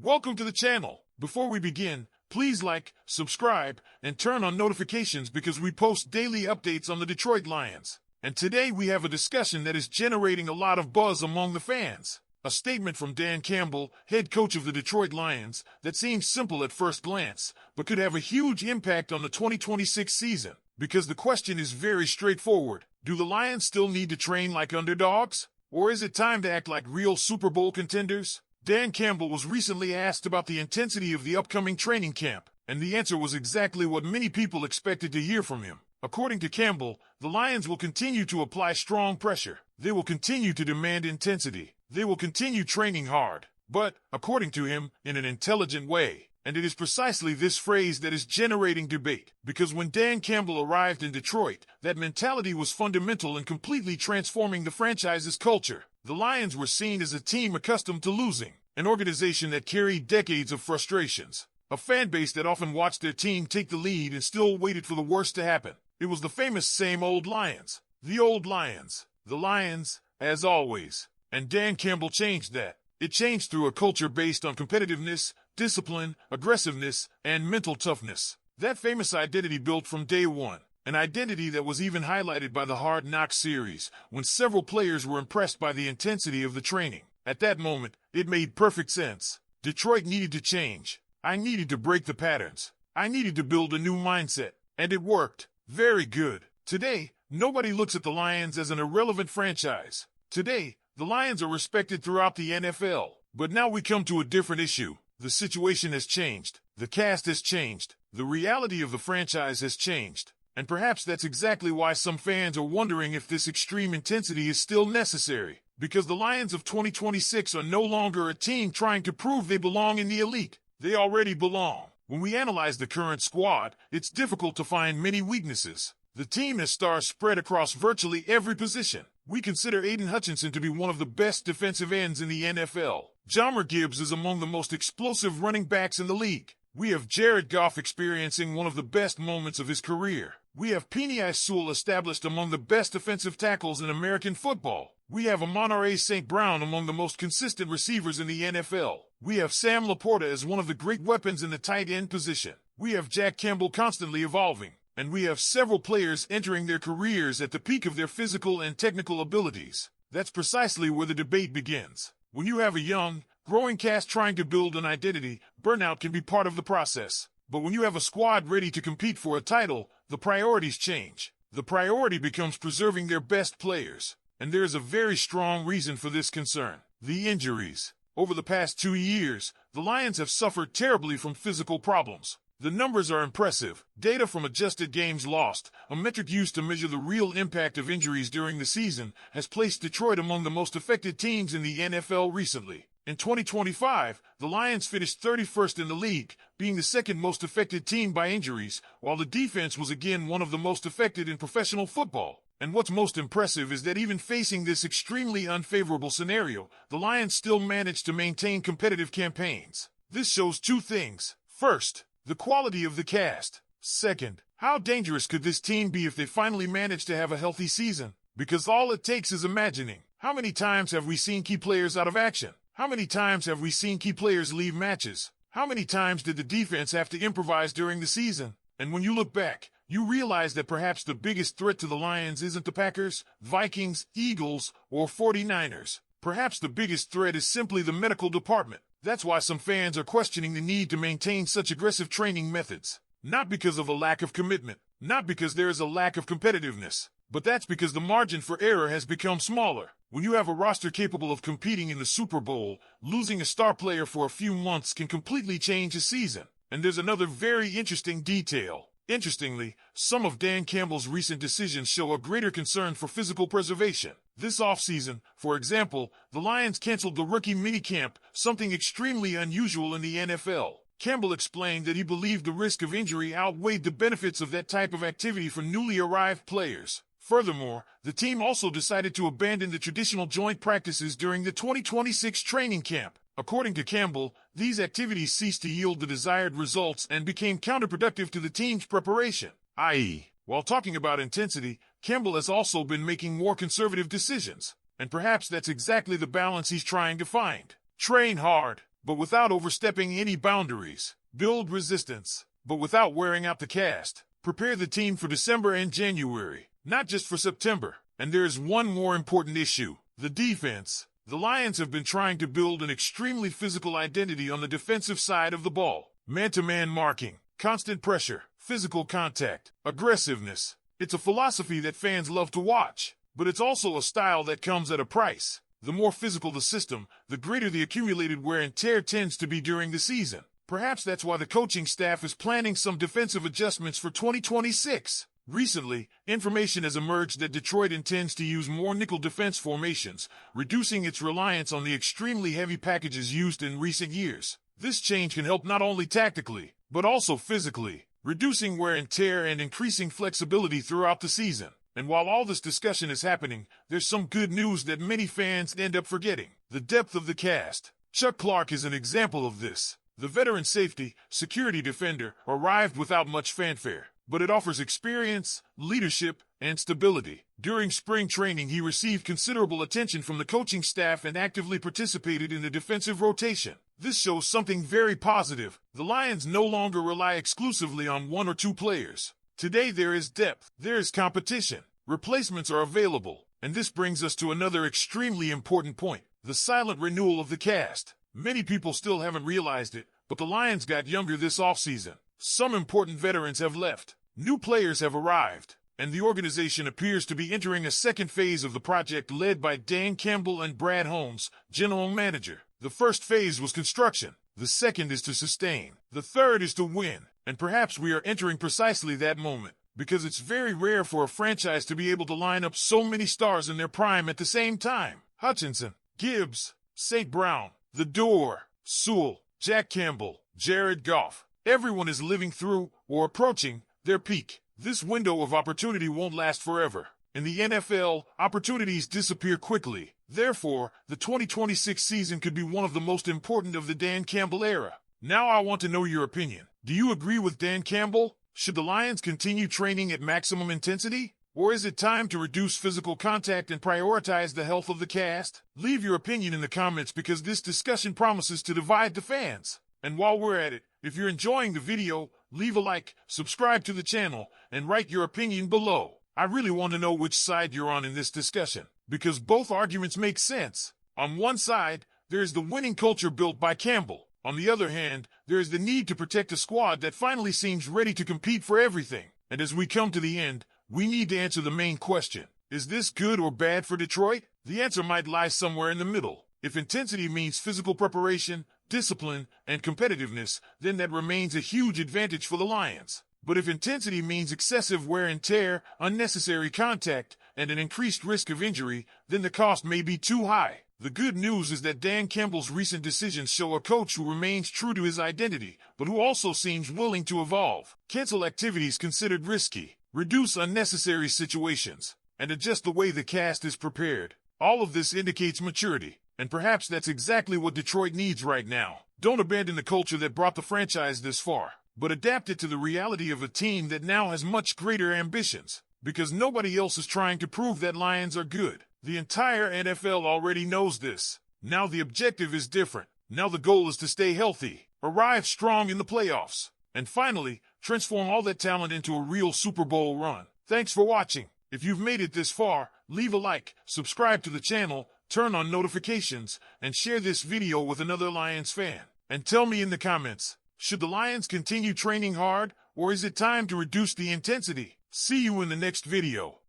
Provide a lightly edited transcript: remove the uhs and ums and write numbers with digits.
Welcome to the channel. Before we begin, please like, subscribe, and turn on notifications because we post daily updates on the Detroit Lions. And today we have a discussion that is generating a lot of buzz among the fans. A statement from Dan Campbell, head coach of the Detroit Lions, that seems simple at first glance, but could have a huge impact on the 2026 season. Because the question is very straightforward. Do the Lions still need to train like underdogs? Or is it time to act like real Super Bowl contenders? Dan Campbell was recently asked about the intensity of the upcoming training camp, and the answer was exactly what many people expected to hear from him. According to Campbell, the Lions will continue to apply strong pressure. They will continue to demand intensity. They will continue training hard, but, according to him, in an intelligent way. And it is precisely this phrase that is generating debate, because when Dan Campbell arrived in Detroit, that mentality was fundamental in completely transforming the franchise's culture. The Lions were seen as a team accustomed to losing, an organization that carried decades of frustrations, a fan base that often watched their team take the lead and still waited for the worst to happen. It was the famous same old Lions. The old Lions. The Lions, as always. And Dan Campbell changed that. It changed through a culture based on competitiveness, discipline, aggressiveness, and mental toughness. That famous identity built from day one. An identity that was even highlighted by the Hard Knocks series, when several players were impressed by the intensity of the training. At that moment, it made perfect sense. Detroit needed to change. I needed to break the patterns. I needed to build a new mindset. And it worked. Very good. Today, nobody looks at the Lions as an irrelevant franchise. Today, the Lions are respected throughout the NFL. But now we come to a different issue. The situation has changed. The cast has changed. The reality of the franchise has changed. And perhaps that's exactly why some fans are wondering if this extreme intensity is still necessary. Because the Lions of 2026 are no longer a team trying to prove they belong in the elite. They already belong. When we analyze the current squad, it's difficult to find many weaknesses. The team has stars spread across virtually every position. We consider Aiden Hutchinson to be one of the best defensive ends in the NFL. Jahmyr Gibbs is among the most explosive running backs in the league. We have Jared Goff experiencing one of the best moments of his career. We have Penei Sewell established among the best defensive tackles in American football. We have Amon-Ra St. Brown among the most consistent receivers in the NFL. We have Sam Laporta as one of the great weapons in the tight end position. We have Jack Campbell constantly evolving. And we have several players entering their careers at the peak of their physical and technical abilities. That's precisely where the debate begins. When you have a young, growing cast trying to build an identity, burnout can be part of the process. But when you have a squad ready to compete for a title, the priorities change. The priority becomes preserving their best players. And there is a very strong reason for this concern. The injuries. Over the past 2 years, the Lions have suffered terribly from physical problems. The numbers are impressive. Data from adjusted games lost, a metric used to measure the real impact of injuries during the season, has placed Detroit among the most affected teams in the NFL recently. In 2025, the Lions finished 31st in the league, being the second most affected team by injuries, while the defense was again one of the most affected in professional football. And what's most impressive is that even facing this extremely unfavorable scenario, the Lions still managed to maintain competitive campaigns. This shows two things. First, the quality of the cast. Second, how dangerous could this team be if they finally manage to have a healthy season? Because all it takes is imagining. How many times have we seen key players out of action? How many times have we seen key players leave matches? How many times did the defense have to improvise during the season? And when you look back, you realize that perhaps the biggest threat to the Lions isn't the Packers, Vikings, Eagles, or 49ers. Perhaps the biggest threat is simply the medical department. That's why some fans are questioning the need to maintain such aggressive training methods. Not because of a lack of commitment, not because there is a lack of competitiveness, but that's because the margin for error has become smaller. When you have a roster capable of competing in the Super Bowl, losing a star player for a few months can completely change a season. And there's another very interesting detail. Interestingly, some of Dan Campbell's recent decisions show a greater concern for physical preservation. This offseason, for example, the Lions canceled the rookie minicamp, something extremely unusual in the NFL. Campbell explained that he believed the risk of injury outweighed the benefits of that type of activity for newly arrived players. Furthermore, the team also decided to abandon the traditional joint practices during the 2026 training camp. According to Campbell, these activities ceased to yield the desired results and became counterproductive to the team's preparation. I.e., while talking about intensity, Campbell has also been making more conservative decisions. And perhaps that's exactly the balance he's trying to find. Train hard, but without overstepping any boundaries. Build resistance, but without wearing out the cast. Prepare the team for December and January, not just for September. And there is one more important issue: the defense. The Lions have been trying to build an extremely physical identity on the defensive side of the ball. Man-to-man marking, constant pressure, physical contact, aggressiveness. It's a philosophy that fans love to watch, but it's also a style that comes at a price. The more physical the system, the greater the accumulated wear and tear tends to be during the season. Perhaps that's why the coaching staff is planning some defensive adjustments for 2026. Recently, information has emerged that Detroit intends to use more nickel defense formations, reducing its reliance on the extremely heavy packages used in recent years. This change can help not only tactically, but also physically, reducing wear and tear and increasing flexibility throughout the season. And while all this discussion is happening, there's some good news that many fans end up forgetting: the depth of the cast. Chuck Clark is an example of this. The veteran safety, security defender, arrived without much fanfare, but it offers experience, leadership, and stability. During spring training, he received considerable attention from the coaching staff and actively participated in the defensive rotation. This shows something very positive. The Lions no longer rely exclusively on one or two players. Today there is depth, there is competition, replacements are available, and this brings us to another extremely important point: the silent renewal of the cast. Many people still haven't realized it, but the Lions got younger this offseason. Some important veterans have left, new players have arrived, and the organization appears to be entering a second phase of the project led by Dan Campbell and Brad Holmes, general manager. The first phase was construction. The second is to sustain. The third is to win. And perhaps we are entering precisely that moment, because it's very rare for a franchise to be able to line up so many stars in their prime at the same time. Hutchinson, Gibbs, St. Brown, The Door, Sewell, Jack Campbell, Jared Goff. Everyone is living through, or approaching, their peak. This window of opportunity won't last forever. In the NFL, opportunities disappear quickly. Therefore, the 2026 season could be one of the most important of the Dan Campbell era. Now I want to know your opinion. Do you agree with Dan Campbell? Should the Lions continue training at maximum intensity? Or is it time to reduce physical contact and prioritize the health of the cast? Leave your opinion in the comments, because this discussion promises to divide the fans. And while we're at it, if you're enjoying the video, leave a like, subscribe to the channel, and write your opinion below. I really want to know which side you're on in this discussion, because both arguments make sense. On one side, there is the winning culture built by Campbell. On the other hand, there is the need to protect a squad that finally seems ready to compete for everything. And as we come to the end, we need to answer the main question: is this good or bad for Detroit? The answer might lie somewhere in the middle. If intensity means physical preparation, discipline, and competitiveness, then that remains a huge advantage for the Lions. But if intensity means excessive wear and tear, unnecessary contact, and an increased risk of injury, then the cost may be too high. The good news is that Dan Campbell's recent decisions show a coach who remains true to his identity, but who also seems willing to evolve. Cancel activities considered risky, reduce unnecessary situations, and adjust the way the cast is prepared. All of this indicates maturity, and perhaps that's exactly what Detroit needs right now. Don't abandon the culture that brought the franchise this far, but adapt it to the reality of a team that now has much greater ambitions, because nobody else is trying to prove that Lions are good. The entire NFL already knows this. Now the objective is different. Now the goal is to stay healthy, arrive strong in the playoffs, and finally, transform all that talent into a real Super Bowl run. Thanks for watching. If you've made it this far, leave a like, subscribe to the channel, turn on notifications, and share this video with another Lions fan. And tell me in the comments, should the Lions continue training hard, or is it time to reduce the intensity? See you in the next video.